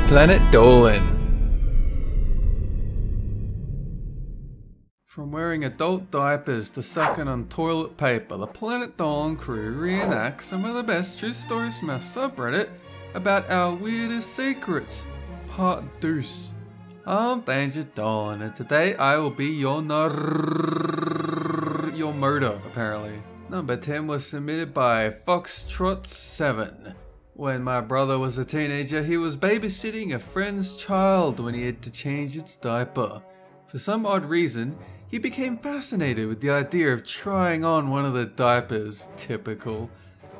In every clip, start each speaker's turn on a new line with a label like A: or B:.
A: Planet Dolan. From wearing adult diapers to sucking on toilet paper, the Planet Dolan crew reenacts some of the best true stories from our subreddit about our weirdest secrets. Part Deuce. I'm Danger Dolan, and today I will be your murder, apparently. Number 10 was submitted by Foxtrotz 7. When my brother was a teenager, he was babysitting a friend's child when he had to change its diaper. For some odd reason, he became fascinated with the idea of trying on one of the diapers. Typical.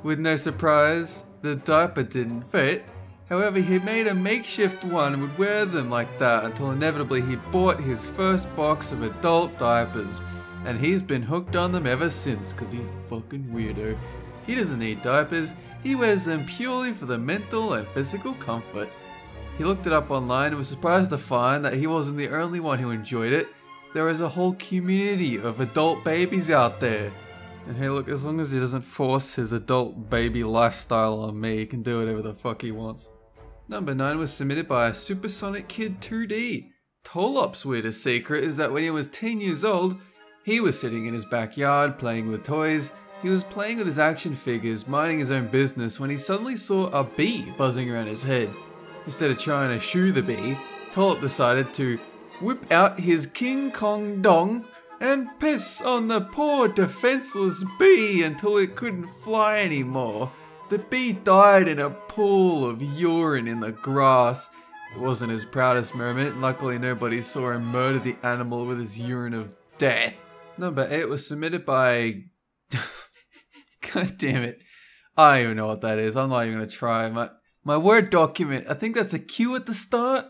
A: With no surprise, the diaper didn't fit. However, he made a makeshift one and would wear them like that until inevitably he bought his first box of adult diapers. And he's been hooked on them ever since, cause he's a fucking weirdo. He doesn't need diapers, he wears them purely for the mental and physical comfort. He looked it up online and was surprised to find that he wasn't the only one who enjoyed it. There is a whole community of adult babies out there. And hey look, as long as he doesn't force his adult baby lifestyle on me, he can do whatever the fuck he wants. Number 9 was submitted by Supersonic Kid 2D. Tolop's weirdest secret is that when he was 10 years old, he was sitting in his backyard playing with toys. He was playing with his action figures, minding his own business, when he suddenly saw a bee buzzing around his head. Instead of trying to shoo the bee, Tolop decided to whip out his King Kong dong and piss on the poor defenseless bee until it couldn't fly anymore. The bee died in a pool of urine in the grass. It wasn't his proudest moment, and luckily nobody saw him murder the animal with his urine of death. Number 8 was submitted by... God damn it. I don't even know what that is. I'm not even going to try. My Word document, I think that's a Q at the start.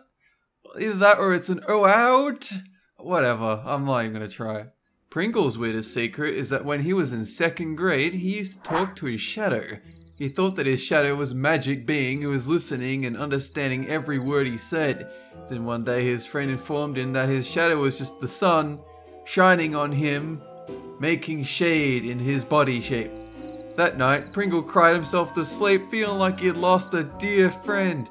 A: Either that or it's an O out. Whatever, I'm not even going to try. Pringle's weirdest secret is that when he was in 2nd grade, he used to talk to his shadow. He thought that his shadow was a magic being who was listening and understanding every word he said. Then one day his friend informed him that his shadow was just the sun, shining on him, making shade in his body shape. That night, Pringle cried himself to sleep, feeling like he had lost a dear friend.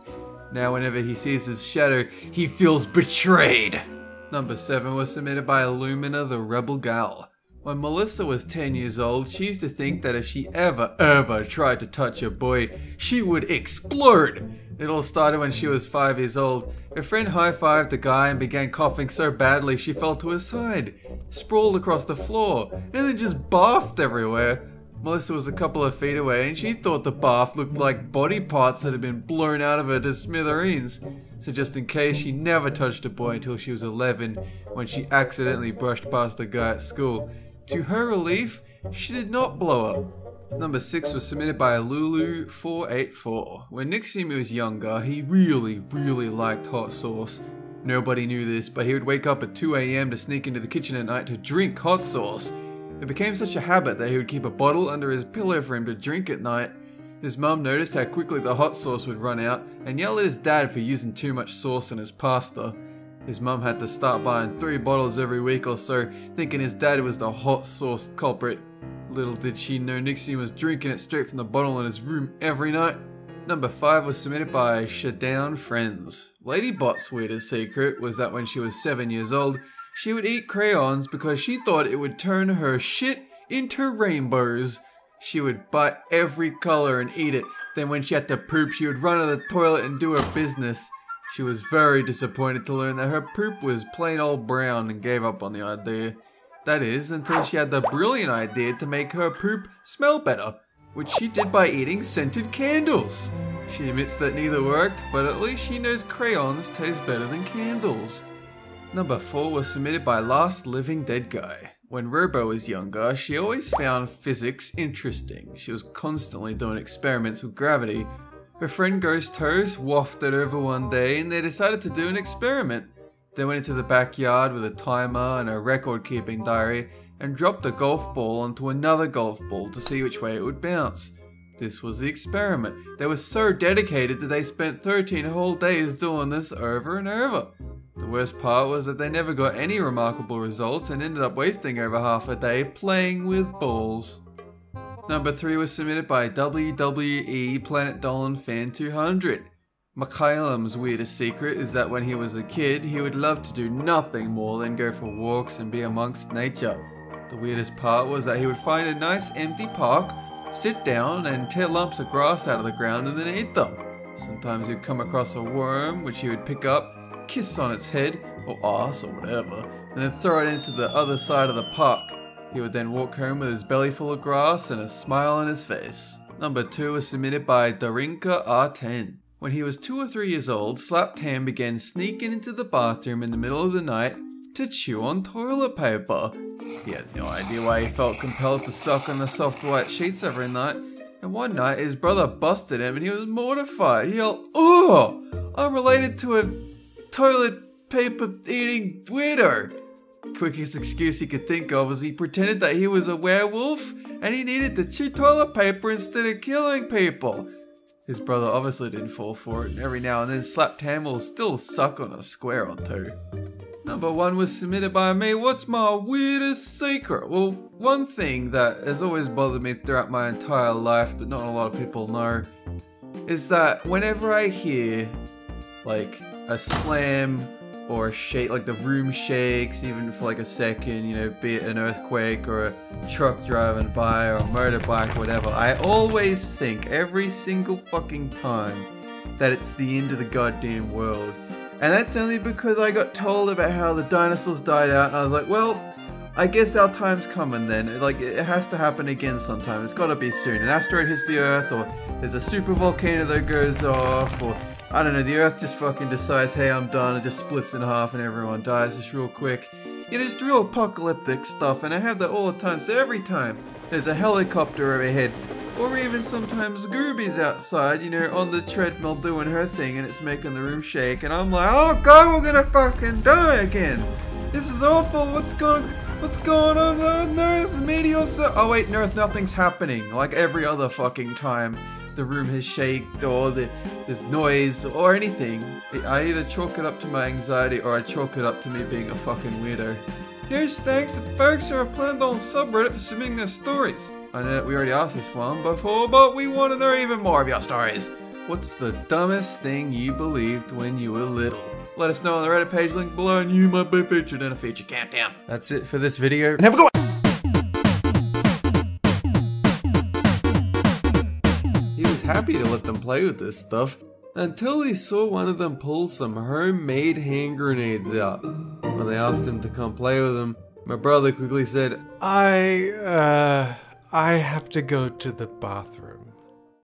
A: Now whenever he sees his shadow, he feels betrayed. Number 7 was submitted by Illumina the Rebel Gal. When Melissa was 10 years old, she used to think that if she ever tried to touch a boy, she would explode. It all started when she was 5 years old. Her friend high-fived the guy and began coughing so badly she fell to his side, sprawled across the floor, and then just barfed everywhere. Melissa was a couple of feet away and she thought the bath looked like body parts that had been blown out of her to smithereens. So just in case, she never touched a boy until she was 11 when she accidentally brushed past a guy at school. To her relief, she did not blow up. Number 6 was submitted by Lulu484. When Niximi was younger, he really liked hot sauce. Nobody knew this, but he would wake up at 2 AM to sneak into the kitchen at night to drink hot sauce. It became such a habit that he would keep a bottle under his pillow for him to drink at night. His mum noticed how quickly the hot sauce would run out and yelled at his dad for using too much sauce in his pasta. His mum had to start buying 3 bottles every week or so, thinking his dad was the hot sauce culprit. Little did she know Nixie was drinking it straight from the bottle in his room every night. Number 5 was submitted by Shadownfriends. Lady Bot's weirdest secret was that when she was 7 years old, she would eat crayons because she thought it would turn her shit into rainbows. She would bite every color and eat it. Then when she had to poop, she would run to the toilet and do her business. She was very disappointed to learn that her poop was plain old brown and gave up on the idea. That is, until she had the brilliant idea to make her poop smell better, which she did by eating scented candles. She admits that neither worked, but at least she knows crayons taste better than candles. Number 4 was submitted by Lastlivingdeadguy. When Robo was younger, she always found physics interesting. She was constantly doing experiments with gravity. Her friend Ghost Toast wafted over one day and they decided to do an experiment. They went into the backyard with a timer and a record-keeping diary and dropped a golf ball onto another golf ball to see which way it would bounce. This was the experiment. They were so dedicated that they spent 13 whole days doing this over and over. The worst part was that they never got any remarkable results and ended up wasting over half a day playing with balls. Number 3 was submitted by WWE Planet Dolan Fan 200. McCallum's weirdest secret is that when he was a kid, he would love to do nothing more than go for walks and be amongst nature. The weirdest part was that he would find a nice empty park, sit down and tear lumps of grass out of the ground and then eat them. Sometimes he'd come across a worm which he would pick up, kiss on its head or ass or whatever, and then throw it into the other side of the park. He would then walk home with his belly full of grass and a smile on his face. Number 2 was submitted by Darinka R10. When he was 2 or 3 years old, Slapped Ham began sneaking into the bathroom in the middle of the night to chew on toilet paper. He had no idea why he felt compelled to suck on the soft white sheets every night, and one night his brother busted him and he was mortified. He yelled, "Oh, I'm related to a toilet paper eating weirdo." Quickest excuse he could think of was he pretended that he was a werewolf and he needed to chew toilet paper instead of killing people. His brother obviously didn't fall for it, and every now and then Slapped Ham will still suck on a square or two. Number 1 was submitted by me. What's my weirdest secret? Well, one thing that has always bothered me throughout my entire life that not a lot of people know is that whenever I hear like a slam or a shake, like the room shakes even for like a second, you know, be it an earthquake or a truck driving by or a motorbike or whatever, I always think every single fucking time that it's the end of the goddamn world. And that's only because I got told about how the dinosaurs died out and I was like, well, I guess our time's coming then. Like, it has to happen again sometime. It's gotta be soon. An asteroid hits the Earth, or there's a super volcano that goes off, or I don't know, the Earth just fucking decides, hey, I'm done, it just splits in half and everyone dies just real quick. You know, just real apocalyptic stuff, and I have that all the time. So every time there's a helicopter overhead, or even sometimes Gooby's outside, you know, on the treadmill doing her thing and it's making the room shake, and I'm like, oh god, we're gonna fucking die again. This is awful, what's going on? On Earth? The meteor so oh wait, Earth, nothing's happening. Like every other fucking time the room has shaked or there's noise or anything. I either chalk it up to my anxiety or I chalk it up to me being a fucking weirdo. Here's thanks to folks who are Planet Dolan subreddit for submitting their stories. I know that we already asked this one before, but we want to know even more of your stories. What's the dumbest thing you believed when you were little? Let us know on the Reddit page link below and you might be featured in a feature countdown. That's it for this video, and have a good one! He was happy to let them play with this stuff until he saw one of them pull some homemade hand grenades out. When they asked him to come play with them, my brother quickly said, I have to go to the bathroom.